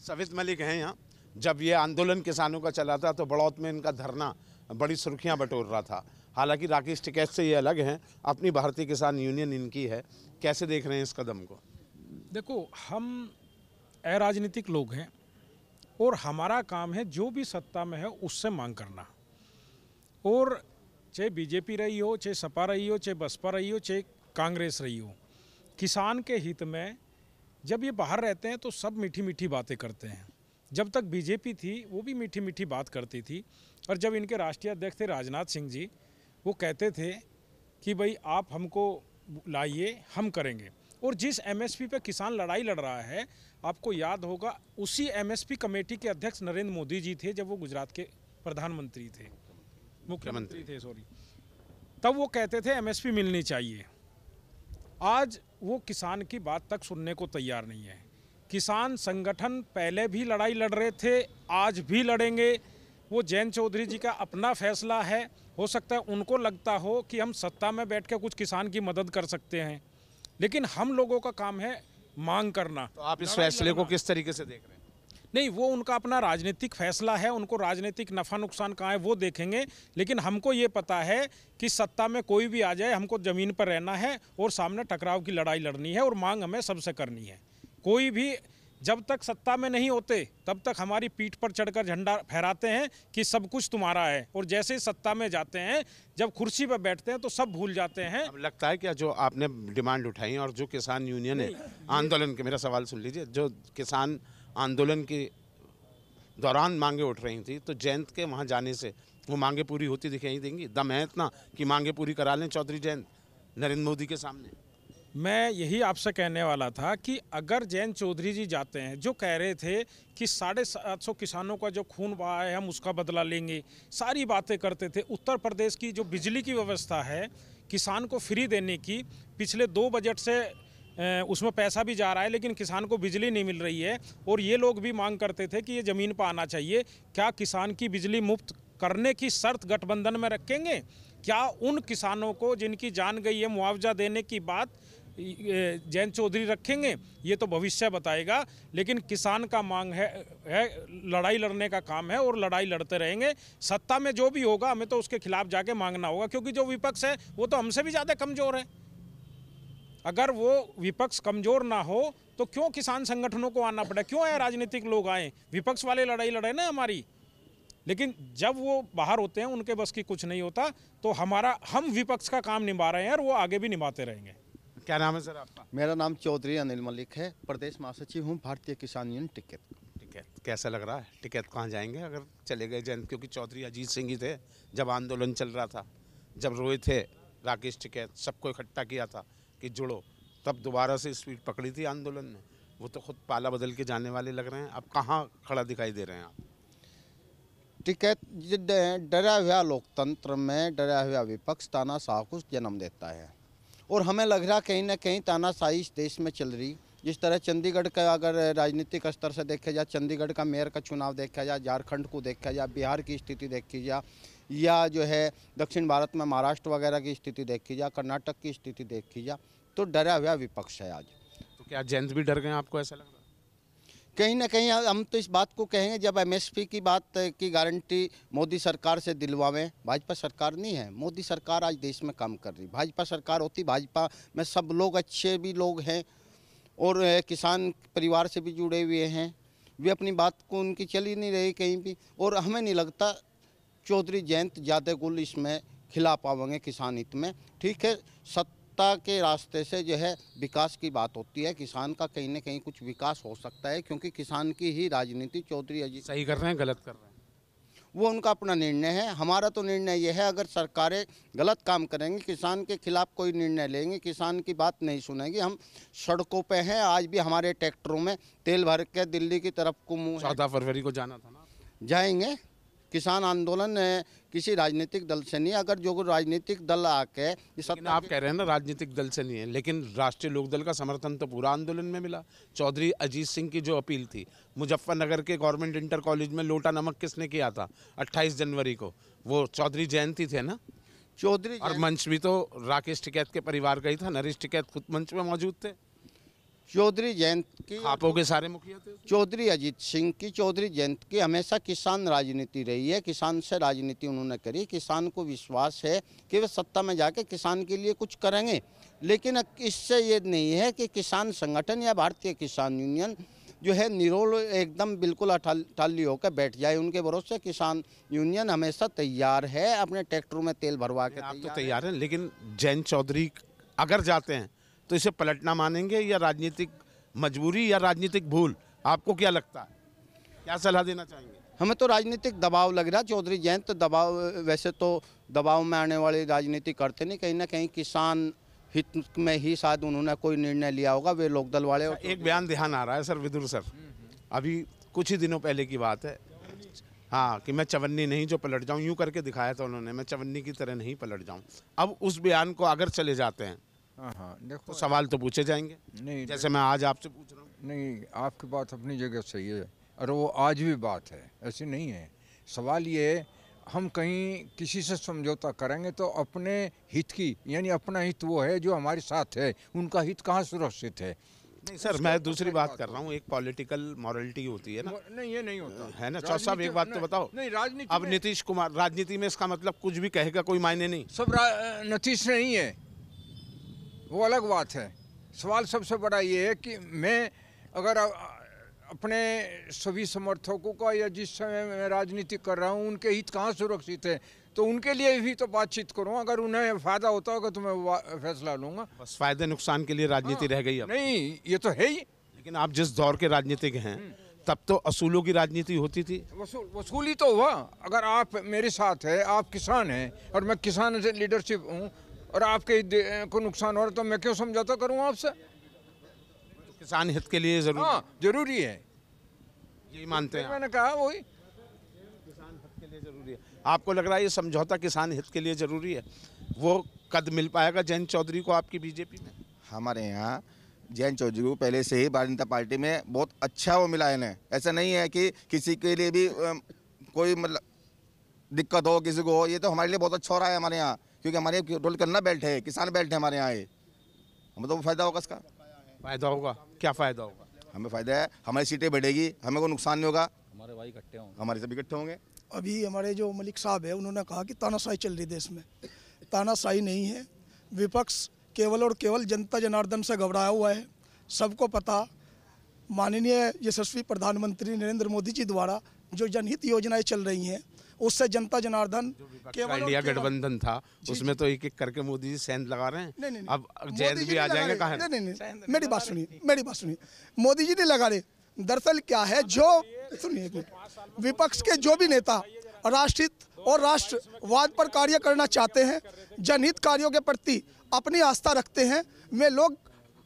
सवित मलिक हैं यहाँ। जब ये आंदोलन किसानों का चला था तो बड़ौत में इनका धरना बड़ी सुर्खियां बटोर रहा था। हालांकि राकेश टिकैत से ये अलग हैं, अपनी भारतीय किसान यूनियन इनकी है। कैसे देख रहे हैं इस कदम को? देखो, हम अराजनीतिक लोग हैं और हमारा काम है जो भी सत्ता में है उससे मांग करना। और चाहे बीजेपी रही हो, चाहे सपा रही हो, चाहे बसपा रही हो, चाहे कांग्रेस रही हो, किसान के हित में जब ये बाहर रहते हैं तो सब मीठी मीठी बातें करते हैं। जब तक बीजेपी थी वो भी मीठी मीठी बात करती थी। और जब इनके राष्ट्रीय अध्यक्ष थे राजनाथ सिंह जी, वो कहते थे कि भाई आप हमको लाइए, हम करेंगे। और जिस एमएसपी पे किसान लड़ाई लड़ रहा है, आपको याद होगा उसी एमएसपी कमेटी के अध्यक्ष नरेंद्र मोदी जी थे जब वो गुजरात के प्रधानमंत्री थे, मुख्यमंत्री थे, सॉरी। तब वो कहते थे एमएसपी मिलनी चाहिए। आज वो किसान की बात तक सुनने को तैयार नहीं है। किसान संगठन पहले भी लड़ाई लड़ रहे थे, आज भी लड़ेंगे। वो जयंत चौधरी जी का अपना फैसला है। हो सकता है उनको लगता हो कि हम सत्ता में बैठ के कुछ किसान की मदद कर सकते हैं, लेकिन हम लोगों का काम है मांग करना। तो आप इस फैसले को किस तरीके से देख रहे हैं? नहीं, वो उनका अपना राजनीतिक फैसला है, उनको राजनीतिक नफ़ा नुकसान कहाँ है वो देखेंगे। लेकिन हमको ये पता है कि सत्ता में कोई भी आ जाए, हमको ज़मीन पर रहना है और सामने टकराव की लड़ाई लड़नी है और मांग हमें सबसे करनी है। कोई भी जब तक सत्ता में नहीं होते तब तक हमारी पीठ पर चढ़कर झंडा फहराते हैं कि सब कुछ तुम्हारा है, और जैसे ही सत्ता में जाते हैं, जब कुर्सी पर बैठते हैं तो सब भूल जाते हैं। अब लगता है क्या जो आपने डिमांड उठाई और जो किसान यूनियन है आंदोलन के, मेरा सवाल सुन लीजिए, जो किसान आंदोलन के दौरान मांगे उठ रही थी, तो जयंत के वहाँ जाने से वो मांगे पूरी होती दिखाई देंगी? दम है इतना कि मांगे पूरी करा लें चौधरी जयंत नरेंद्र मोदी के सामने? मैं यही आपसे कहने वाला था कि अगर जयंत चौधरी जी जाते हैं, जो कह रहे थे कि 750 किसानों का जो खून बहा है हम उसका बदला लेंगे, सारी बातें करते थे। उत्तर प्रदेश की जो बिजली की व्यवस्था है किसान को फ्री देने की, पिछले 2 बजट से उसमें पैसा भी जा रहा है लेकिन किसान को बिजली नहीं मिल रही है। और ये लोग भी मांग करते थे कि ये ज़मीन पर आना चाहिए। क्या किसान की बिजली मुफ्त करने की शर्त गठबंधन में रखेंगे? क्या उन किसानों को जिनकी जान गई है मुआवजा देने की बात जयंत चौधरी रखेंगे? ये तो भविष्य बताएगा। लेकिन किसान का मांग है लड़ाई लड़ने का काम है और लड़ाई लड़ते रहेंगे। सत्ता में जो भी होगा हमें तो उसके खिलाफ जाके मांगना होगा, क्योंकि जो विपक्ष है वो तो हमसे भी ज़्यादा कमज़ोर है। अगर वो विपक्ष कमज़ोर ना हो तो क्यों किसान संगठनों को आना पड़े, क्यों है राजनीतिक लोग आए? विपक्ष वाले लड़ाई लड़े ना हमारी। लेकिन जब वो बाहर होते हैं उनके बस की कुछ नहीं होता। तो हम विपक्ष का काम निभा रहे हैं और वो आगे भी निभाते रहेंगे। क्या नाम है सर आपका? मेरा नाम चौधरी अनिल मलिक है, प्रदेश महासचिव हूँ भारतीय किसान यूनियन टिकैत। टिकैत कैसा लग रहा है? टिकैत कहाँ जाएंगे अगर चले गए जयंत? क्योंकि चौधरी अजीत सिंह ही थे जब आंदोलन चल रहा था, जब रोए थे राकेश टिकैत, सबको इकट्ठा किया था कि जुड़ो, तब दोबारा से स्पीड पकड़ी थी आंदोलन ने। वो तो खुद पाला बदल के जाने वाले लग रहे हैं। अब कहाँ खड़ा दिखाई दे रहे हैं आप? टिकैत डरा हुआ लोकतंत्र में डरा हुआ विपक्ष तानाशाह को जन्म देता है, और हमें लग रहा कहीं ना कहीं तानाशाही इस देश में चल रही। जिस तरह चंडीगढ़ का अगर राजनीतिक स्तर से देखा जाए, चंडीगढ़ का मेयर का चुनाव देखा जाए, झारखंड को देखा जाए, बिहार की स्थिति देखी जाए, या जो है दक्षिण भारत में महाराष्ट्र वगैरह की स्थिति देखी जाए, कर्नाटक की स्थिति देखी जाए, तो डरा हुआ विपक्ष है आज। तो क्या जयंत भी डर गए? आपको ऐसा लग रहा है? कहीं ना कहीं हम तो इस बात को कहेंगे, जब एमएसपी की बात की गारंटी मोदी सरकार से दिलवावें। भाजपा सरकार नहीं है, मोदी सरकार आज देश में काम कर रही। भाजपा सरकार होती, भाजपा में सब लोग अच्छे भी लोग हैं और किसान परिवार से भी जुड़े हुए हैं। वे अपनी बात को उनकी चल ही नहीं रही कहीं भी, और हमें नहीं लगता चौधरी जयंत ज़्यादा गुल इसमें खिला पाएंगे किसान हित में। ठीक है, सत्ता के रास्ते से जो है विकास की बात होती है, किसान का कहीं ना कहीं कुछ विकास हो सकता है, क्योंकि किसान की ही राजनीति चौधरी अजीत सही कर रहे हैं, गलत कर रहे हैं? वो उनका अपना निर्णय है। हमारा तो निर्णय यह है, अगर सरकारें गलत काम करेंगी, किसान के खिलाफ कोई निर्णय लेंगे, किसान की बात नहीं सुनेंगी। हम सड़कों पे हैं, आज भी हमारे ट्रैक्टरों में तेल भर के दिल्ली की तरफ को मुँह 14 फरवरी को जाना था ना? जाएंगे। किसान आंदोलन किसी राजनीतिक दल से नहीं, अगर जो राजनीतिक दल आके आप कह रहे हैं ना राजनीतिक दल से नहीं है, लेकिन राष्ट्रीय लोकदल का समर्थन तो पूरा आंदोलन में मिला। चौधरी अजीत सिंह की जो अपील थी, मुजफ्फरनगर के गवर्नमेंट इंटर कॉलेज में लोटा नमक किसने किया था 28 जनवरी को? वो चौधरी जयंती थे ना। चौधरी और मंच भी तो राकेश टिकैत के परिवार का ही था, नरेश टिकैत खुद मंच में मौजूद थे। चौधरी जयंत की, आपो के सारे मुखिया थे। चौधरी अजीत सिंह की, चौधरी जयंत की हमेशा किसान राजनीति रही है। किसान से राजनीति उन्होंने करी। किसान को विश्वास है कि वे सत्ता में जाके किसान के लिए कुछ करेंगे। लेकिन इससे ये नहीं है कि किसान संगठन या भारतीय किसान यूनियन जो है निरोल एकदम बिल्कुल अठाली होकर बैठ जाए। उनके भरोसे किसान यूनियन हमेशा तैयार है, अपने ट्रैक्टरों में तेल भरवा के आप तो तैयार हैं, लेकिन जयंत चौधरी अगर जाते हैं तो इसे पलटना मानेंगे या राजनीतिक मजबूरी या राजनीतिक भूल? आपको क्या लगता है, क्या सलाह देना चाहेंगे? हमें तो राजनीतिक दबाव लग रहा है। चौधरी जयंत दबाव, वैसे तो दबाव में आने वाली राजनीति करते नहीं, कहीं ना कहीं किसान हित में ही शायद उन्होंने कोई निर्णय लिया होगा, वे लोकदल वाले। एक बयान ध्यान आ रहा है सर, विदुर सर, अभी कुछ ही दिनों पहले की बात है, हाँ, कि मैं चवन्नी नहीं जो पलट जाऊं, यूं करके दिखाया था उन्होंने, मैं चवन्नी की तरह नहीं पलट जाऊं। अब उस बयान को अगर चले जाते हैं हाँ, देखो, तो सवाल तो पूछे जाएंगे, नहीं, जैसे मैं आज आपसे पूछ रहा हूँ। नहीं, आपकी बात अपनी जगह सही है और वो आज भी बात है, ऐसी नहीं है। सवाल ये है, हम कहीं किसी से समझौता करेंगे तो अपने हित की, यानी अपना हित वो है जो हमारे साथ है, उनका हित कहाँ सुरक्षित है? नहीं सर, मैं दूसरी बात कर रहा हूँ, एक पॉलिटिकल मॉरलिटी होती है ना। नहीं, ये नहीं होता है ना चौधरी साहब, एक बात तो बताओ। नहीं, राजनीति अब नीतीश कुमार राजनीति में, इसका मतलब कुछ भी कहेगा कोई मायने नहीं। सब नीतीश नहीं है, वो अलग बात है। सवाल सबसे बड़ा ये है कि मैं अगर अपने सभी समर्थकों का या जिस समय मैं राजनीति कर रहा हूँ उनके हित कहाँ सुरक्षित है, तो उनके लिए भी तो बातचीत करूँ। अगर उन्हें फ़ायदा होता होगा तो मैं फैसला लूँगा। बस फायदे नुकसान के लिए राजनीति रह गई अब। नहीं, ये तो है ही। लेकिन आप जिस दौर के राजनीतिक हैं तब तो असूलों की राजनीति होती थी। वसूली तो हुआ। अगर आप मेरे साथ है, आप किसान हैं और मैं किसान से लीडरशिप हूँ और आपके को नुकसान हो रहा तो मैं क्यों समझौता करूँ आपसे? किसान हित के लिए जरूरी, हाँ, जरूरी है, यही मानते हैं मैंने कहा वही। किसान हित के लिए जरूरी है। आपको लग रहा है ये समझौता किसान हित के लिए जरूरी है? वो कद मिल पाएगा जयंत चौधरी को आपकी बीजेपी में? हमारे यहाँ जयंत चौधरी को पहले से ही भारतीय जनता पार्टी में बहुत अच्छा वो मिला है। ऐसा नहीं है कि किसी के लिए भी कोई मतलब दिक्कत हो किसी को हो, ये तो हमारे लिए बहुत अच्छा हो रहा है हमारे यहाँ, क्योंकि हमारे रोल करना बेल्ट है, किसान बेल्ट है हमारे यहाँ। ये हमें तो फ़ायदा होगा, इसका फायदा होगा। क्या फ़ायदा होगा? हमें फ़ायदा है, हमारी सीटें बढ़ेगी, हमें कोई नुकसान नहीं होगा, हमारे भाई इकट्ठे होंगे, हमारे सभी इकट्ठे होंगे। अभी हमारे जो मलिक साहब है उन्होंने कहा कि तानाशाही चल रही देश में। तानाशाही नहीं है, विपक्ष केवल और केवल जनता जनार्दन से घबराया हुआ है। सबको पता, माननीय यशस्वी प्रधानमंत्री नरेंद्र मोदी जी द्वारा जो जनहित योजनाएं चल रही हैं उससे जनता जनार्दन केवल इंडिया गठबंधन था, उसमें तो एक एक करके मोदी जी सेंध लगा रहे हैं। नहीं, अब जयंत भी आ जाएंगे। कहा नहीं, मेरी बात सुनिए, मोदी जी नहीं लगा रहे। दरअसल क्या है, जो सुनिए, विपक्ष के जो भी नेता राष्ट्रहित और राष्ट्रवाद पर कार्य करना चाहते हैं, जनहित कार्यों के प्रति अपनी आस्था रखते हैं, वे लोग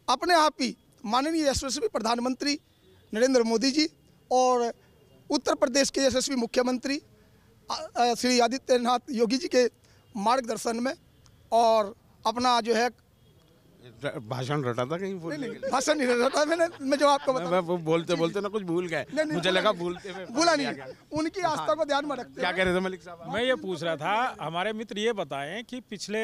अपने आप ही माननीय यशस्वी प्रधानमंत्री नरेंद्र मोदी जी और उत्तर प्रदेश के यशस्वी मुख्यमंत्री श्री आदित्यनाथ योगी जी के मार्गदर्शन में और अपना जो है भाषण रटा था कहीं? भाषण नहीं रटा मैं जो आपको बता, वो बोलते बोलते ना कुछ भूल गए, मुझे लगा भूला नहीं, उनकी आस्था को ध्यान में रखते। क्या कह रहे थे मलिक साहब? मैं ये पूछ रहा था, हमारे मित्र ये बताएं कि पिछले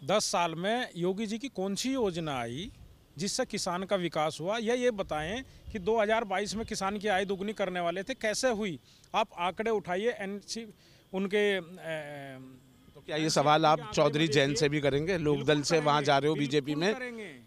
10 साल में योगी जी की कौन सी योजना आई जिससे किसान का विकास हुआ, या ये बताएं कि 2022 में किसान की आय दोगुनी करने वाले थे, कैसे हुई? आप आंकड़े उठाइए, उनके तो क्या ये सवाल आप चौधरी जयंत से भी करेंगे? लोकदल से वहां जा रहे हो बीजेपी में,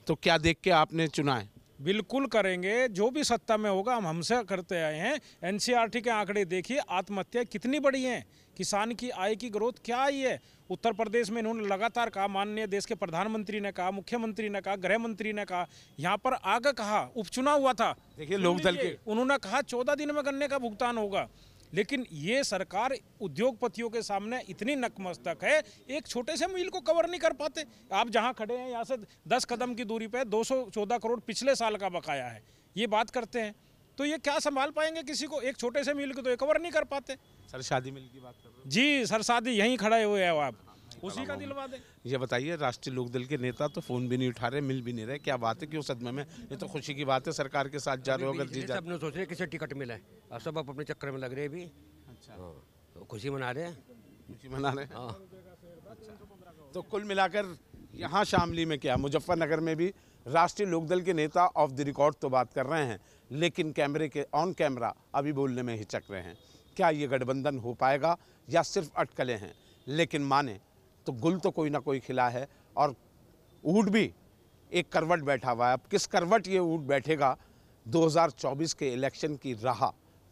तो क्या देख के आपने चुना है? बिल्कुल करेंगे, जो भी सत्ता में होगा हम हमसे करते आए हैं। एनसीईआरटी के आंकड़े देखिए, आत्महत्या कितनी बढ़ी हैं, किसान की आय की ग्रोथ क्या आई है। उत्तर प्रदेश में इन्होंने लगातार कहा, माननीय देश के प्रधानमंत्री ने कहा, मुख्यमंत्री ने कहा, गृह मंत्री ने कहा, यहाँ पर आगे कहा, उपचुनाव हुआ था, देखिए लोकदल के उन्होंने कहा 14 दिन में गन्ने का भुगतान होगा। लेकिन ये सरकार उद्योगपतियों के सामने इतनी नतमस्तक है, एक छोटे से मील को कवर नहीं कर पाते। आप जहां खड़े हैं यहाँ से 10 कदम की दूरी पे 214 करोड़ पिछले साल का बकाया है, ये बात करते हैं, तो ये क्या संभाल पाएंगे किसी को? एक छोटे से मील को तो ये कवर नहीं कर पाते। सर शादी मिल की बात कर रहे हो? जी सर, शादी यहीं खड़े हुए हैं आप, उसी का दिलवा दें। ये बताइए, राष्ट्रीय लोकदल के नेता तो फोन भी नहीं उठा रहे, मिल भी नहीं रहे, क्या बात है, क्यों सदमे में? ये तो खुशी की बात है, सरकार के साथ जा रहे हो, अगर जी जा सब सोच रहे किसे टिकट मिला है, अब सब अपने चक्कर में लग रहे हैं भी। अच्छा, तो खुशी मना रहे हैं, खुशी मना रहे हैं। हाँ। तो कुल मिलाकर यहाँ शामली में क्या, मुजफ्फरनगर में भी राष्ट्रीय लोकदल के नेता ऑफ द रिकॉर्ड तो बात कर रहे हैं, लेकिन कैमरे के ऑन कैमरा अभी बोलने में हिचक रहे हैं। क्या ये गठबंधन हो पाएगा या सिर्फ अटकलें हैं? लेकिन माने तो गुल तो कोई ना कोई खिला है और ऊँट भी एक करवट बैठा हुआ है। अब किस करवट ये ऊँट बैठेगा 2024 के इलेक्शन की राह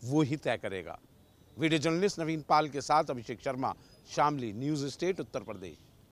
वो ही तय करेगा। वीडियो जर्नलिस्ट नवीन पाल के साथ अभिषेक शर्मा, शामली न्यूज़ स्टेट, उत्तर प्रदेश।